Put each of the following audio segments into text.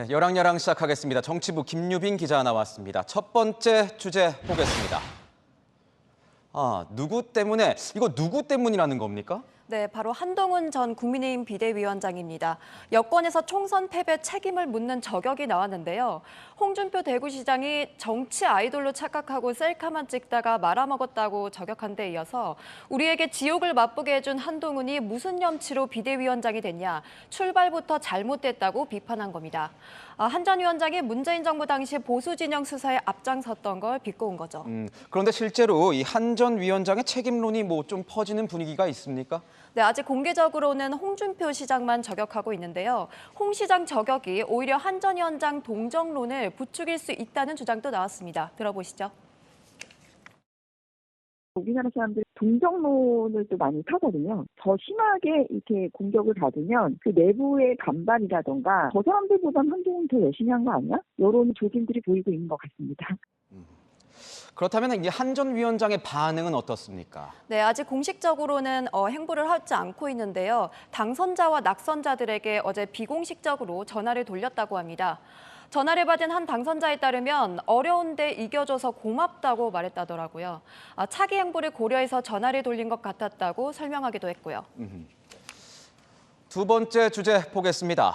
네, 여랑야랑 시작하겠습니다. 정치부 김유빈 기자 나왔습니다. 첫 번째 주제 보겠습니다. 이거 누구 때문이라는 겁니까? 네, 바로 한동훈 전 국민의힘 비대위원장입니다. 여권에서 총선 패배 책임을 묻는 저격이 나왔는데요. 홍준표 대구시장이 정치 아이돌로 착각하고 셀카만 찍다가 말아먹었다고 저격한 데 이어서 우리에게 지옥을 맛보게 해준 한동훈이 무슨 염치로 비대위원장이 됐냐, 출발부터 잘못됐다고 비판한 겁니다. 한 전 위원장이 문재인 정부 당시 보수 진영 수사에 앞장섰던 걸 비꼬은 거죠. 그런데 실제로 이 한 전 위원장의 책임론이 좀 퍼지는 분위기가 있습니까? 네, 아직 공개적으로는 홍준표 시장만 저격하고 있는데요. 홍 시장 저격이 오히려 한 전 위원장 동정론을 부추길 수 있다는 주장도 나왔습니다. 들어보시죠. 우리나라 사람들이 동정론을 또 많이 타거든요. 더 심하게 이렇게 공격을 받으면 그 내부의 반발이라던가 저 사람들보다는 한동훈 더 열심히 한 거 아니야? 이런 조짐들이 보이고 있는 것 같습니다. 그렇다면 이제 한 전 위원장의 반응은 어떻습니까? 네, 아직 공식적으로는 행보를 하지 않고 있는데요. 당선자와 낙선자들에게 어제 비공식적으로 전화를 돌렸다고 합니다. 전화를 받은 한 당선자에 따르면 어려운데 이겨줘서 고맙다고 말했다더라고요. 차기 행보를 고려해서 전화를 돌린 것 같았다고 설명하기도 했고요. 두 번째 주제 보겠습니다.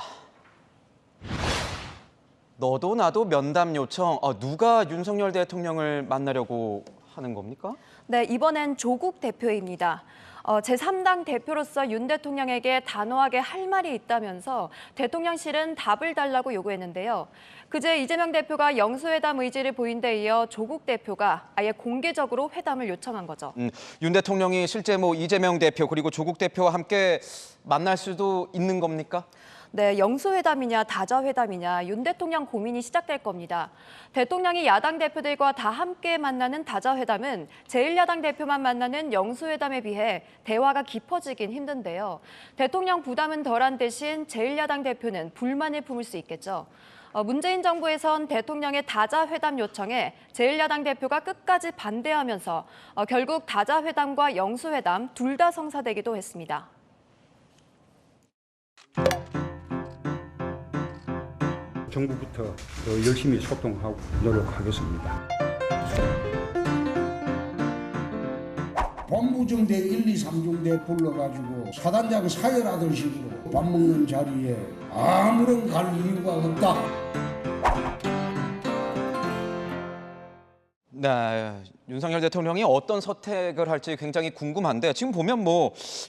너도 나도 면담 요청. 누가 윤석열 대통령을 만나려고 하는 겁니까? 네, 이번엔 조국 대표입니다. 제3당 대표로서 윤 대통령에게 단호하게 할 말이 있다면서 대통령실은 답을 달라고 요구했는데요. 그제 이재명 대표가 영수회담 의지를 보인 데 이어 조국 대표가 아예 공개적으로 회담을 요청한 거죠. 윤 대통령이 실제 이재명 대표 그리고 조국 대표와 함께 만날 수도 있는 겁니까? 네, 영수회담이냐 다자회담이냐 윤 대통령 고민이 시작될 겁니다. 대통령이 야당 대표들과 다 함께 만나는 다자회담은 제1야당 대표만 만나는 영수회담에 비해 대화가 깊어지긴 힘든데요. 대통령 부담은 덜한 대신 제1야당 대표는 불만을 품을 수 있겠죠. 문재인 정부에선 대통령의 다자회담 요청에 제1야당 대표가 끝까지 반대하면서 결국 다자회담과 영수회담 둘 다 성사되기도 했습니다. 정부부터 더 열심히 소통하고 노력하겠습니다. 본부정대 1, 2, 3중대 불러가지고 사단장 사열하던 식으로 밥 먹는 자리에 아무런 갈 이유가 없다. 네, 윤석열 대통령이 어떤 선택을 할지 굉장히 궁금한데 지금 보면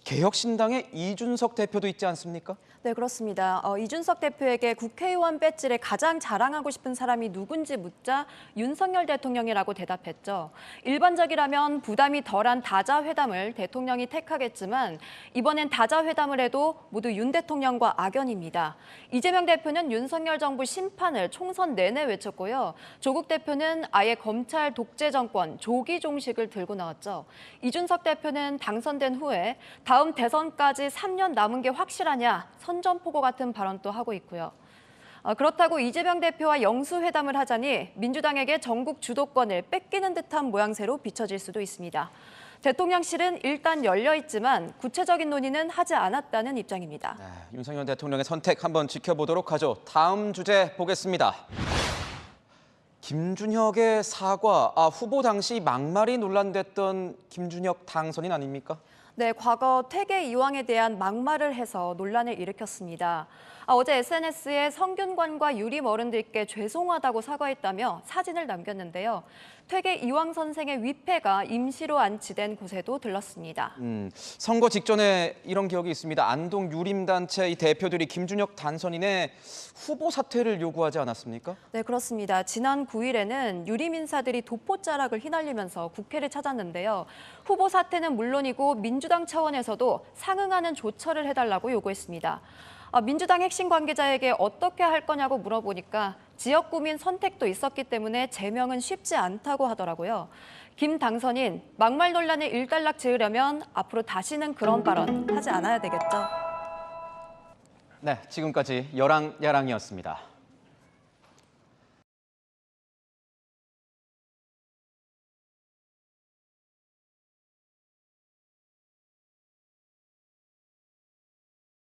개혁신당의 이준석 대표도 있지 않습니까? 네, 그렇습니다. 이준석 대표에게 국회의원 배지를 가장 자랑하고 싶은 사람이 누군지 묻자 윤석열 대통령이라고 대답했죠. 일반적이라면 부담이 덜한 다자회담을 대통령이 택하겠지만 이번엔 다자회담을 해도 모두 윤 대통령과 악연입니다. 이재명 대표는 윤석열 정부 심판을 총선 내내 외쳤고요. 조국 대표는 아예 검찰 독재 정권 조기 종식을 들고 나왔죠. 이준석 대표는 당선된 후에 다음 대선까지 3년 남은 게 확실하냐 선전포고 같은 발언도 하고 있고요. 그렇다고 이재명 대표와 영수회담을 하자니 민주당에게 전국 주도권을 뺏기는 듯한 모양새로 비춰질 수도 있습니다. 대통령실은 일단 열려 있지만 구체적인 논의는 하지 않았다는 입장입니다. 네, 윤석열 대통령의 선택 한번 지켜보도록 하죠. 다음 주제 보겠습니다. 김준혁의 사과, 후보 당시 막말이 논란됐던 김준혁 당선인 아닙니까? 네, 과거 퇴계 이황에 대한 막말을 해서 논란을 일으켰습니다. 어제 SNS에 성균관과 유림 어른들께 죄송하다고 사과했다며 사진을 남겼는데요. 퇴계 이황 선생의 위패가 임시로 안치된 곳에도 들렀습니다. 선거 직전에 이런 기억이 있습니다. 안동 유림단체 대표들이 김준혁 단선인의 후보 사퇴를 요구하지 않았습니까? 네, 그렇습니다. 지난 9일에는 유림 인사들이 도포자락을 휘날리면서 국회를 찾았는데요. 후보 사퇴는 물론이고 민주당 차원에서도 상응하는 조처를 해달라고 요구했습니다. 민주당 핵심 관계자에게 어떻게 할 거냐고 물어보니까 지역구민 선택도 있었기 때문에 제명은 쉽지 않다고 하더라고요. 김 당선인, 막말 논란을 일단락 지으려면 앞으로 다시는 그런 발언 하지 않아야 되겠죠. 네, 지금까지 여랑야랑이었습니다.